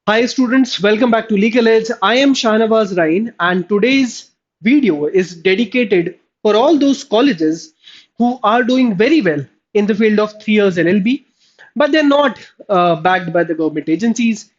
Hi students, welcome back to Legal Edge. I am Shahnawaz Rain and today's video is dedicated for all those colleges who are doing very well in the field of 3 years LLB, but they're not backed by the government agencies.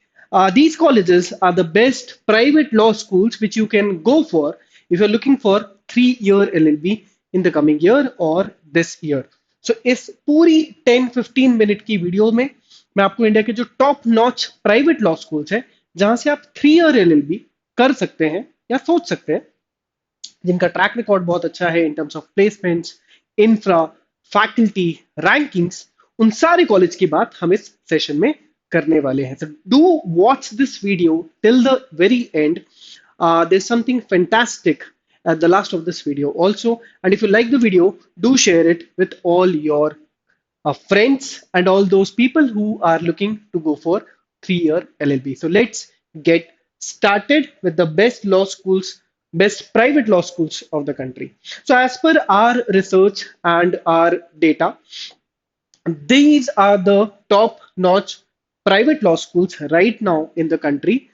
These colleges are the best private law schools which you can go for if you're looking for 3 year LLB in the coming year or this year. So इस पूरी 10-15 minute की video में मैं आपको India के जो top notch private law schools हैं जहां से आप 3 ईयर एलएलबी कर सकते हैं या सोच सकते हैं, जिनका ट्रैक रिकॉर्ड बहुत अच्छा है इन terms of placements, infra, faculty, rankings, उन सारे कॉलेज की बात हम इस सेशन में करने वाले हैं. So do watch this video till the very end. There's something fantastic at the last of this video also, and if you like the video, do share it with all your friends and all those people who are looking to go for 3 year LLB. So let's get started with the best law schools, best private law schools of the country. So as per our research and our data, these are the top notch private law schools right now in the country.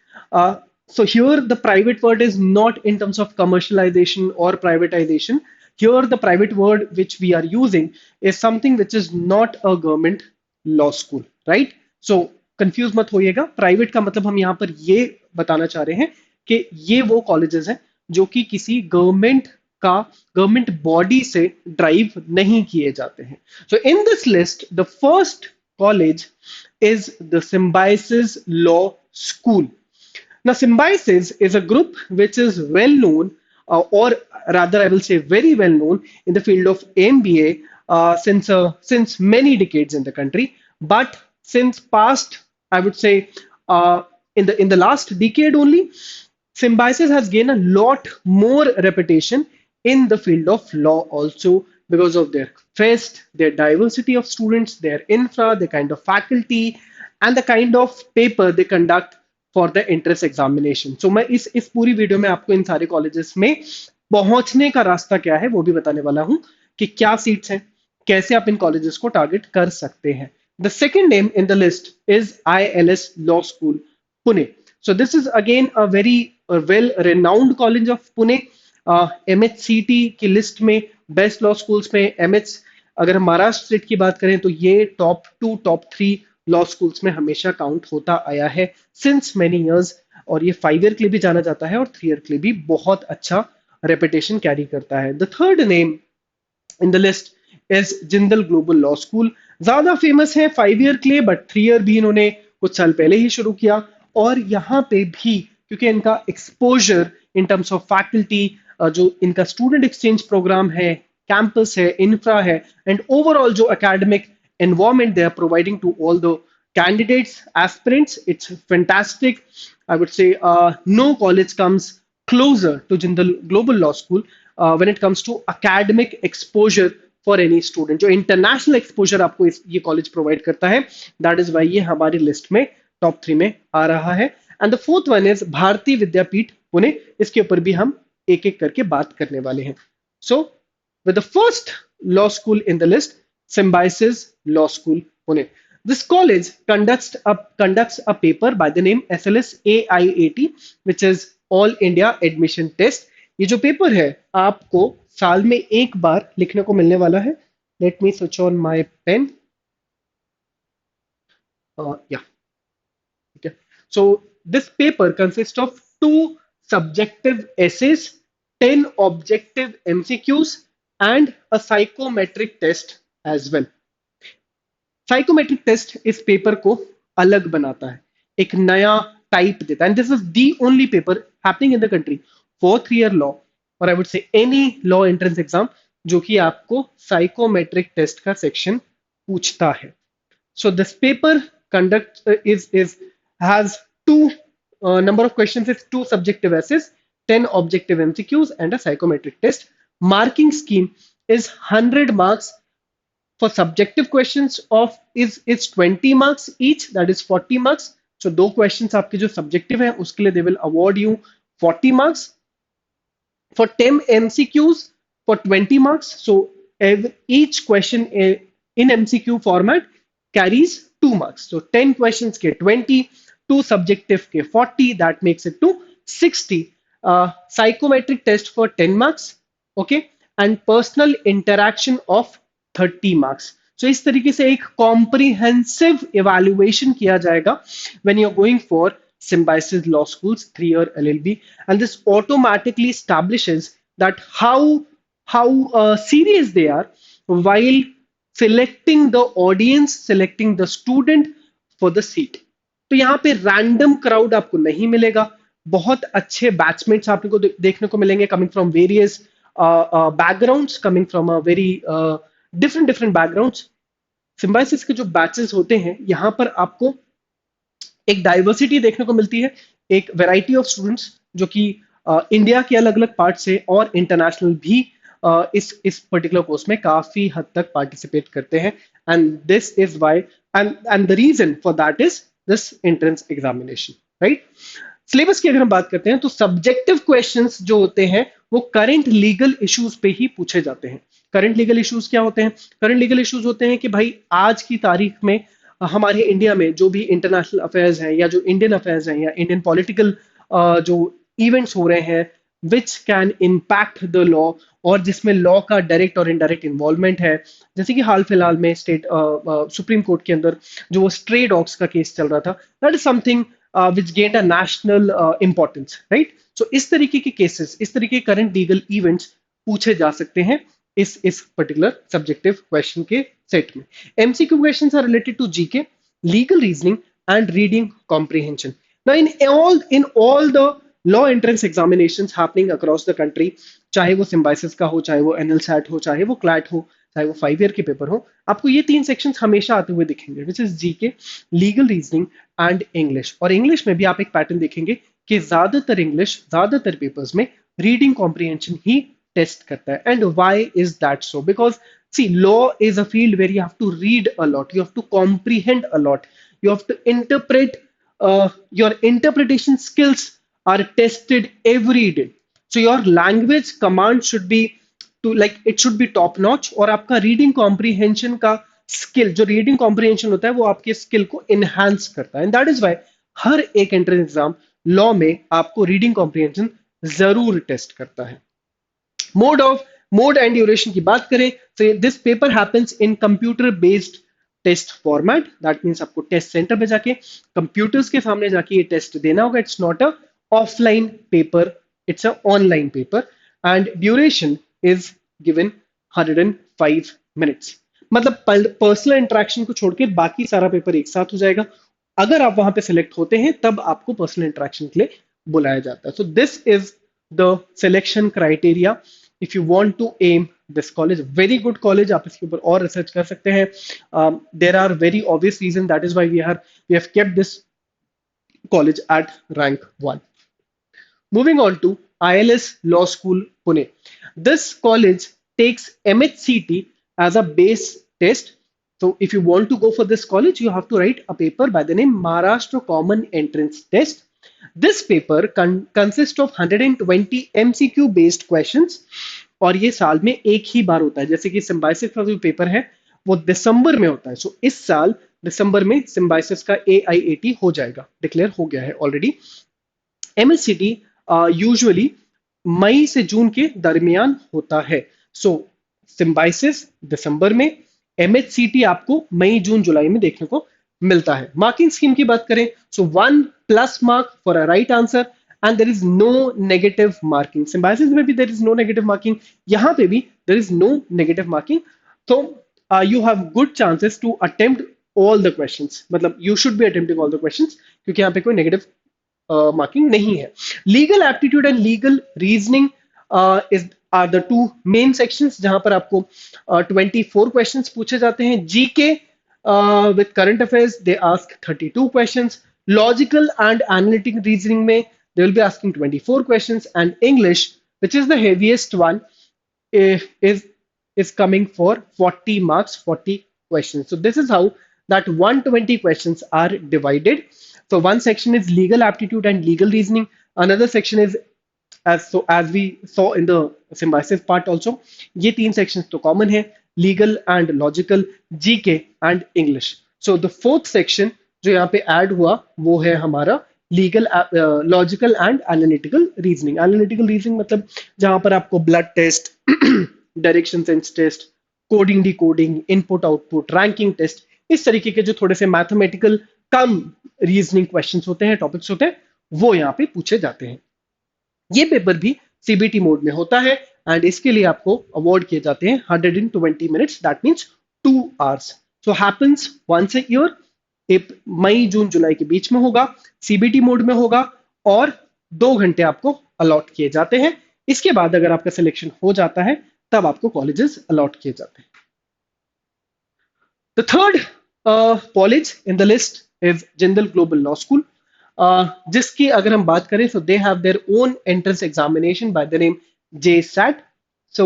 So here the private word is not in terms of commercialization or privatization. Here the private word which we are using is something which is not a government law school, right? So confuse मत होइएगा. Private का मतलब हम यहाँ पर ये बताना चाह रहे हैं कि ये वो कॉलेजेस हैं जो कि किसी का गवर्नमेंट बॉडी से ड्राइव नहीं किए जाते हैं. So in this list the first college is the Symbiosis Law School. Now, Symbiosis is a group which is well known, or rather, I will say very well known in the field of MBA since many decades in the country. But since past, I would say, in the last decade only, Symbiosis has gained a lot more reputation in the field of law also because of their fest, their diversity of students, their infra, the kind of faculty, and the kind of paper they conduct for the entrance examination. So मैं इस पूरी video में आपको इन सारे colleges में पहुंचने का रास्ता क्या है वो भी बताने वाला हूं कि क्या सीट्स हैं, कैसे आप इन कॉलेजेस को टारगेट कर सकते हैं. The second name in the list is ILS law school Pune. So this is again a very well-renowned college of Pune. MHCT की लिस्ट में बेस्ट लॉ स्कूल्स में MH, अगर हम महाराष्ट्र स्टेट की बात करें तो ये टॉप 2 टॉप 3 लॉ स्कूल्स में हमेशा काउंट होता आया है सिंस मेनी इयर्स. और ये 5 ईयर के लिए भी जाना जाता है और 3 ईयर के लिए भी बहुत अच्छा रेपुटेशन कैरी करता है. The third name in the list is Jindal global law school. ज्यादा फेमस है 5 ईयर के लिए, बट 3 ईयर भी इन्होंने कुछ साल पहले ही शुरू किया. और यहाँ पे भी क्योंकि इनका exposure in terms of faculty, जो इनका स्टूडेंट एक्सचेंज प्रोग्राम है, कैंपस है, इंफ्रा है, एंड ओवरऑल जो academic environment they are providing to all the candidates, aspirants, it's fantastic. I would say no college comes closer to Jindal Global Law School when it comes to academic exposure for any student. जो international exposure आपको ये college provide करता है, that is why ये हमारी list में top 3 में आ रहा है. And the fourth one is Bharati Vidyapeeth Pune. इसके ऊपर भी हम एक एक करके बात करने वाले हैं. So with the first law school in the list, Symbiosis Law School, Pune. This college conducts a paper by the name SLS AIAT, which is All India Admission Test. ये जो पेपर है आपको साल में एक बार लिखने को मिलने वाला है. Let me switch on my pen. Yeah. Okay. So this paper consists of 2 subjective essays, 10 objective MCQs, and a psychometric test as well. Psychometric test इस पेपर को अलग बनाता है, एक नया टाइप देता है. And this is the only paper happening in the country for 3 year law, और I would say any law entrance exam जो कि आपको साइकोमेट्रिक टेस्ट का सेक्शन पूछता है. So this paper conduct is has 2 number of questions is 2 subjective essays, 10 objective MCQs, and a psychometric test. Marking scheme is 100 marks for subjective questions of is 20 marks each, that is 40 marks. So 2 questions आपके जो subjective हैं उसके लिए they will award you 40 marks. For 10 MCQs for 20 marks. So each question in MCQ format carries 2 marks. So 10 questions get 20, two subjective के 40, that makes it to 60. Psychometric test for 10 marks, okay, and personal interaction of 30 marks. So इस तरीके से एक comprehensive evaluation किया जाएगा when you're going for Symbiosis Law School's 3-year LLB, and this automatically establishes that how serious they are while selecting the audience, selecting the student for the seat. तो यहाँ पे random crowd आपको नहीं मिलेगा, बहुत अच्छे बैचमेट्स आपको देखने को मिलेंगे coming from various backgrounds, coming from a very different different backgrounds. Symbiosis के जो बैचेस होते हैं यहाँ पर आपको एक डाइवर्सिटी देखने को मिलती है, एक वैरायटी ऑफ स्टूडेंट्स जो कि इंडिया के अलग अलग पार्ट से और इंटरनेशनल भी इस पर्टिकुलर कोर्स में काफी हद तक पार्टिसिपेट करते हैं. And this is why and the reason for that is this entrance examination, right. Syllabus की अगर हम बात करते हैं तो सब्जेक्टिव क्वेश्चंस जो होते हैं वो करंट लीगल इश्यूज पे ही पूछे जाते हैं. करंट लीगल इश्यूज क्या होते हैं? करंट लीगल इश्यूज होते हैं कि भाई आज की तारीख में हमारे इंडिया में जो भी इंटरनेशनल अफेयर्स हैं या जो इंडियन अफेयर्स हैं या इंडियन पॉलिटिकल जो इवेंट्स हो रहे हैं which can impact the law, और जिसमें लॉ का डायरेक्ट और इनडायरेक्ट इन्वॉल्वमेंट है. जैसे कि हाल फिलहाल में स्टेट सुप्रीम कोर्ट के अंदर जो वो स्ट्रे डॉग्स का केस चल रहा था, that is something which gained a national importance, right? So इस तरीके के केसेस, इस तरीके के करंट लीगल इवेंट्स पूछे जा सकते हैं इस पर्टिकुलर सब्जेक्टिव क्वेश्चन के सेट में. MCQ questions are related to GK, legal reasoning and reading comprehension. Now in all the law entrance examinations happening across the country, चाहे वो सिम्बायोसिस का हो, चाहे वो एनएलसैट हो, चाहे वो क्लैट हो, चाहे वो 5 ईयर के पेपर हो, आपको ये 3 सेक्शंस हमेशा आते हुए दिखेंगे, which is GK, legal reasoning and English. और इंग्लिश में भी आप एक पैटर्न देखेंगे कि ज्यादातर पेपर्स में रीडिंग कॉम्प्रिहेंशन ही टेस्ट करता है. And why is that so? Because see, law is a field where you have to read a lot, you have to comprehend a lot, you have to interpret, your interpretation skills are tested every day. So your language command should be to, like, it should be top notch, और आपका reading comprehension का skill, जो reading comprehension होता है वो आपके skill को enhance करता है. एंड दैट इज वाई हर एक एंट्रेंस एग्जाम लॉ में आपको रीडिंग कॉम्प्रिहेंशन जरूर टेस्ट करता है. मोड एंड ड्यूरेशन की बात करें तो this paper happens in computer based test format. That means आपको टेस्ट सेंटर पे जाके कंप्यूटर्स के सामने जाके ये टेस्ट देना होगा. It's not a offline paper, it's a online paper, and duration is given 105 minutes. मतलब पर्सनल इंटरेक्शन को छोड़ के बाकी सारा पेपर एक साथ हो जाएगा. अगर आप वहां पे सिलेक्ट होते हैं तब आपको पर्सनल इंटरेक्शन के लिए बुलाया जाता है. So this is the selection criteria if you want to aim this college. Very good college, आप इसके ऊपर और रिसर्च कर सकते हैं. There are very obvious reason, that is why we have kept this college at rank 1. Moving on to ILS Law School, Pune. This college takes MHCT as a base test. So if you want to go for this college, you have to write a paper by the name Maharashtra Common Entrance Test. This paper consists of 120 MCQ based questions, और ये साल में एक ही बार होता है. जैसे कि symbiosis का जो पेपर है वो दिसंबर में होता है. सो इस साल दिसंबर में सिम्बायोसिस का AIAT हो जाएगा, डिक्लेयर हो गया है ऑलरेडी. MHCT यूजुअली मई से जून के दरमियान होता है. सो सिम्बायोसिस दिसंबर में, MHCT आपको मई जून जुलाई में देखने को मिलता है. मार्किंग स्कीम की बात करें so 1+ mark for a right answer and there is no negative marking. Symbiosis में भी there is no negative marking, यहाँ पे भी there is no negative marking. तो you have good chances to attempt all the questions. मतलब you should be attempting all the questions, क्योंकि यहाँ पे कोई नेगेटिव मार्किंग नहीं है. Legal aptitude and legal reasoning is are the two main sections जहां पर आपको 24 क्वेश्चंस पूछे जाते हैं. GK with current affairs they ask 32 questions. Logical and analytic reasoning में they will be asking 24 questions. And English, which is the heaviest one, is coming for 40 marks, 40 questions. So this is how that 120 questions are divided. So one section is legal aptitude and legal reasoning. Another section is as we saw in the symbiosis part also. ये तीन sections तो common है, legal and logical, GK and English. So the fourth section जो यहाँ पे add हुआ वो है हमारा legal logical and analytical reasoning. Analytical reasoning मतलब जहां पर आपको blood test, direction sense test, coding decoding, input output, ranking test, इस तरीके के जो थोड़े से मैथमेटिकल कम रीजनिंग क्वेश्चंस होते हैं, टॉपिक्स होते हैं, वो यहाँ पे पूछे जाते हैं। ये पेपर भी सीबीटी मोड में होता है एंड इसके लिए आपको अवार्ड किए जाते हैं 120 minutes, that means 2 hours. So happens once a year, मई जून जुलाई के बीच में होगा, सीबीटी मोड में होगा और 2 घंटे आपको अलॉट किए जाते हैं। इसके बाद अगर आपका सिलेक्शन हो जाता है तब आपको कॉलेजेस अलॉट किए जाते हैं। The third college in the list is Jindal Global Law School, जिसकी अगर हम बात करें, so they have their own entrance examination by the name JSAT. So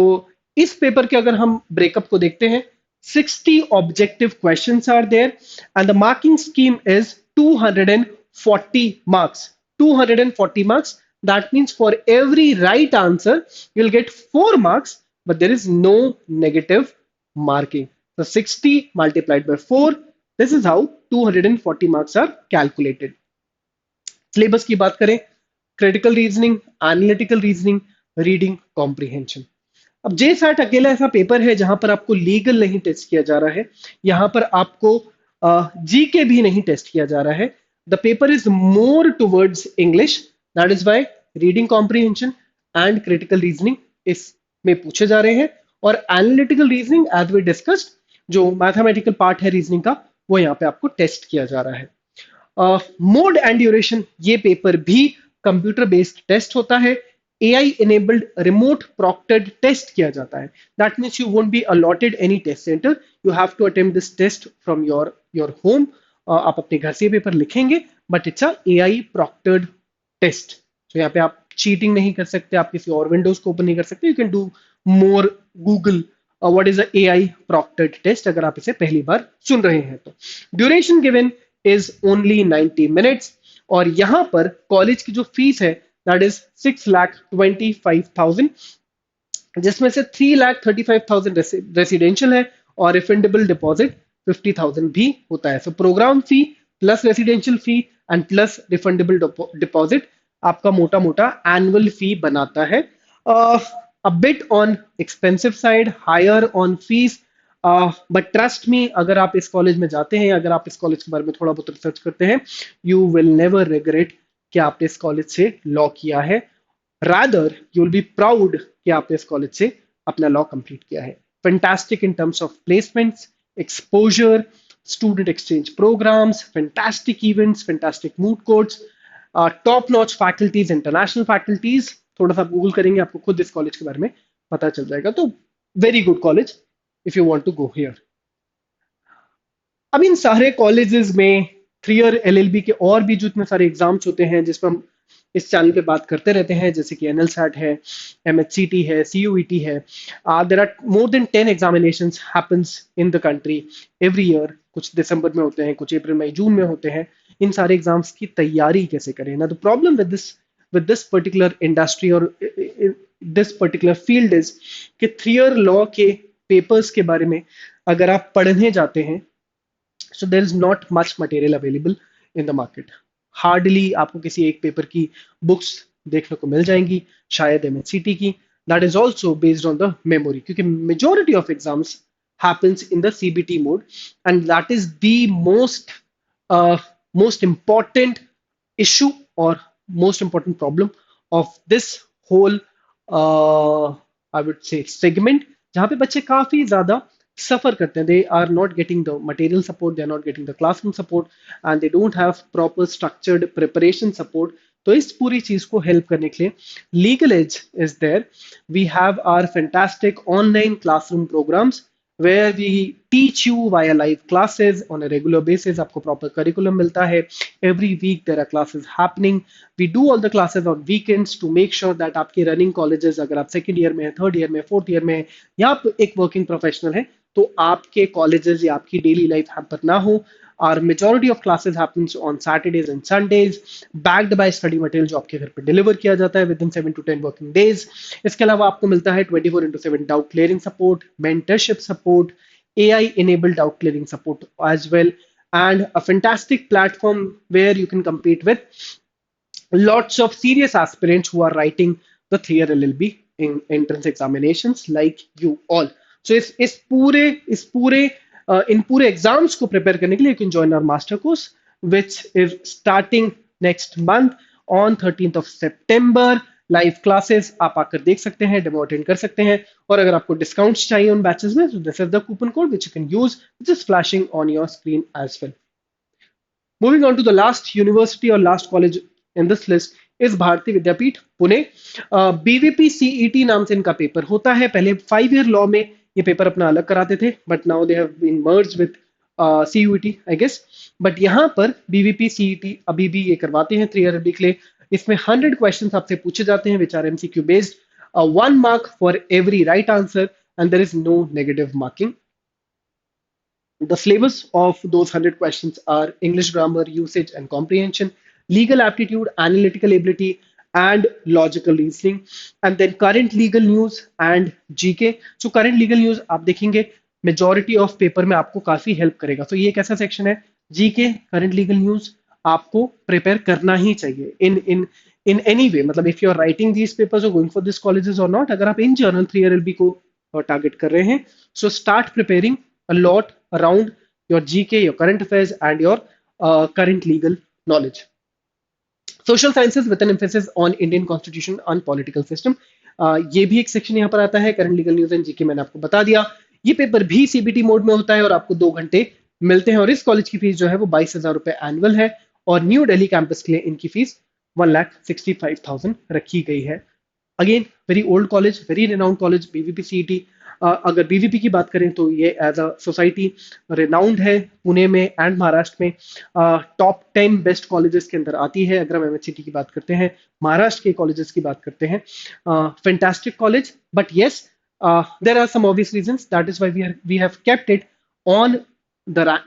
इस पेपर के अगर हम ब्रेकअप को देखते हैं, 60 objective questions are there and the marking scheme is 240 marks. 240 marks. That means for every right answer, you'll get 4 marks, but there is no negative marking. So 60 multiplied by 4, this is how 240 marks are calculated. Syllabus की बात करें, critical reasoning, analytical reasoning, reading comprehension. अब जे set अकेला ऐसा paper है जहां पर आपको लीगल नहीं टेस्ट किया जा रहा है, यहां पर आपको जी के भी नहीं टेस्ट किया जा रहा है। The paper is more towards English, that is why reading comprehension and critical reasoning इसमें पूछे जा रहे हैं और analytical reasoning as we discussed, जो मैथमेटिकल पार्ट है रीजनिंग का, वो यहाँ पे आपको टेस्ट किया जा रहा है। मोड एंड ड्यूरेशन, ये पेपर भी कंप्यूटर बेस्ड टेस्ट होता है, AI enabled remote proctored test किया जाता है। That means you won't be allotted any test centre, you have to attempt this test from your your home. आप अपने घर से पेपर लिखेंगे, but it's a AI proctored test. तो यहाँ पे आप चीटिंग नहीं कर सकते, आप किसी और विंडोज को ओपन नहीं कर सकते, you can do more Google what is a AI proctored test, अगर आप इसे पहली बार सुन रहे हैं तो। Duration given is only 90 minutes और यहां पर कॉलेज की जो फीस है दैट इज 6,25,000, जिसमें से 3,35,000 रेसिडेंशियल है और रिफंडेबल डिपॉजिट 50,000 भी होता है। So programme fee plus residential fee and plus refundable deposit आपका मोटा मोटा एनुअल फी बनाता है। A bit on expensive side, higher on fees, but trust me, अगर आप इस कॉलेज में जाते हैं, अगर आप इस कॉलेज के बारे में थोड़ा बहुत रिसर्च करते हैं, यू विल नेवर रिग्रेट कि आपने इस कॉलेज से लॉ किया है। Rather you will be proud कि आपने इस कॉलेज से अपना लॉ कंप्लीट किया है। Fantastic in terms of placements, exposure, student exchange programmes, fantastic events, fantastic moot courts, top notch faculties, international faculties. थोड़ा सा गूगल करेंगे, आपको खुद इस कॉलेज के बारे में पता चल जाएगा। तो very good college if you want to go here. अब इन सारे कॉलेजेस में 3 ईयर एलएलबी के और भी जो इतने सारे एग्जाम्स होते हैं जिस पर हम इस चैनल पे बात करते रहते हैं, जैसे कि एनएलसैट है, एमएचसीटी है, सीयूईटी है, there are more than 10 examinations happens in the country every year. कुछ दिसंबर में होते हैं, कुछ अप्रैल मई जून में होते हैं। इन सारे एग्जाम्स की तैयारी कैसे करें ना, the problem with this particular industry और दिस पर्टिकुलर फील्ड इज कि 3 ईयर लॉ के पेपर्स के बारे में अगर आप पढ़ने जाते हैं, so there is not much material available in the market. Hardly आपको किसी एक पेपर की बुक्स देखने को मिल जाएंगी, शायद एमएचसीटी की, that is also based on the memory, क्योंकि majority of exams happens in the CBT mode and that is the most important issue or most important problem of this whole I would say segment, जहाँ पे बच्चे काफी ज्यादा suffer करते हैं। They are not getting the material support, they are not getting the classroom support and they don't have proper structured preparation support. तो इस पूरी चीज को हेल्प करने के लिए Legal Edge is there. We have our fantastic online classroom programmes where we teach you via live classes on a regular basis. आपको proper curriculum मिलता है, every week there are classes happening. We do all the classes on weekends to make sure that आपके running colleges, अगर आप second year में, third year में, fourth year में या आप एक working professional है, तो आपके colleges या आपकी daily life hamper ना हो। Our majority of classes happens on Saturdays and Sundays, backed by study material जो आपके घर पे deliver किया जाता है within 7 to 10 working days. इसके अलावा आपको मिलता है 24/7 doubt clearing support, mentorship support, AI enabled doubt clearing support as well, and a fantastic platform where you can compete with lots of serious aspirants who are writing the 3 year LLB in entrance examinations like you all. So इस पूरे इन पूरे exams को prepare करने के लिए you can join our master course which is starting next month on 13th of September. Live classes आप आकर देख सकते हैं, डेमो अटेंड कर सकते हैं, और अगर आपको डिस्काउंट्स चाहिए उन बैचेस में, तो this is the coupon code which you can use, which is flashing on your screen as well. Moving on to the last university or last college in this list is भारतीय विद्यापीठ Pune. BVP CET नाम से इनका paper होता है. पहले 5 year law में ये paper अपना अलग कराते थे, but now they have been merged with CUET I guess. But यहाँ पर BVP CET अभी भी ये करवाते हैं 3 year LLB के लिए. इसमें 100 क्वेश्चन आपसे पूछे जाते हैं which are MCQ based, 1 mark for every right answer and there is no negative marking. The syllabus of those 100 questions are English grammar, usage and comprehension, legal aptitude, analytical ability, and logical reasoning. And then current legal news and GK. So current legal news आप देखेंगे majority of paper में आपको काफी help करेगा. So ये एक ऐसा section है, GK current legal news आपको prepare करना ही चाहिए in any way. मतलब if you are writing these papers or going for these colleges or not, अगर आप in general 3 year LLB को target कर रहे हैं, so start preparing a lot around your GK, your current affairs, and your current legal knowledge. Social sciences with an emphasis on Indian constitution and political system. ये भी एक section यहाँ पर आता है. Current legal news and GK मैंने आपको बता दिया. ये पेपर भी CBT मोड में होता है और आपको 2 घंटे मिलते हैं, और इस कॉलेज की फीस जो है वो 22,000 रुपए एनुअल है, और न्यू दिल्ली कैंपस के लिए इनकी फीस 1,65,000 रखी गई है. Again very old college, very renowned college BVP CET. अगर BVP की बात करें तो ये एज अ सोसाइटी रिनाउंड है पुणे में एंड महाराष्ट्र में. टॉप 10 बेस्ट कॉलेजेस के अंदर आती है. अगर हम MHCT की बात करते हैं, महाराष्ट्र के कॉलेजेस की बात करते हैं, fantastic college. But yes, there are some obvious reasons, that is why we have kept it on the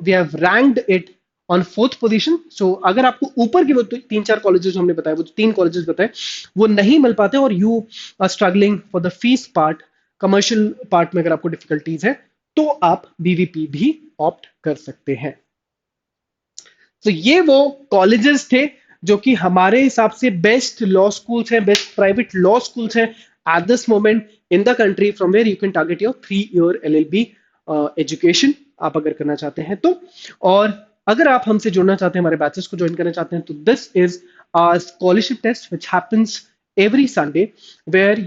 we have ranked it on 4th position. So अगर आपको ऊपर के वो 3-4 कॉलेजेस हमने बताए, वो 3 कॉलेजेस बताए, वो नहीं मिल पाते और you are struggling for the fees part, commercial part में अगर आपको डिफिकल्टीज है, तो आप BVP भी ऑप्ट कर सकते हैं. तो ये वो कॉलेजेस थे जो कि हमारे हिसाब से बेस्ट लॉ स्कूल्स हैं, बेस्ट प्राइवेट लॉ स्कूल्स हैं at this moment in the country, from where you can target your 3 year LLB education, आप अगर करना चाहते हैं तो. और अगर आप हमसे जुड़ना चाहते हैं, हमारे बैचेस को ज्वाइन करना चाहते हैं, तो this is our scholarship test which happens every Sunday, where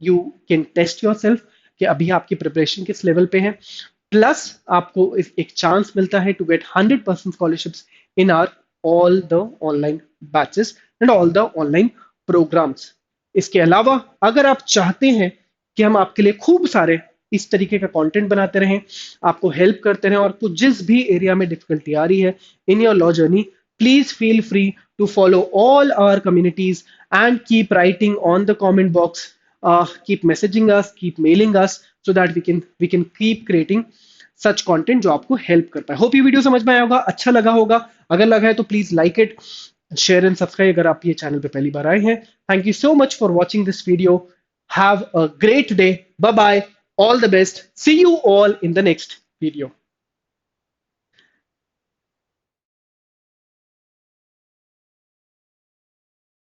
you can test yourself कि अभी आपकी प्रिपरेशन किस लेवल पे है. प्लस आपको एक चांस मिलता है to get 100% scholarships in our all the online batches and all the online programs. इसके अलावा अगर आप चाहते हैं कि हम आपके लिए खूब सारे इस तरीके का कंटेंट बनाते रहें, आपको हेल्प करते रहें, और आपको जिस भी एरिया में डिफिकल्टी आ रही है in your law journey, please feel free to follow all our communities and keep writing on the comment box, keep messaging us, keep mailing us, so that we can keep creating such content जो आपको help कर पाए. Hope ये video समझ में आया होगा, अच्छा लगा होगा. अगर लगा है तो please like it, share and subscribe अगर आप ये चैनल पे पहली बार आए हैं. Thank you so much for watching this video. Have a great day. Bye bye. All the best. See you all in the next video.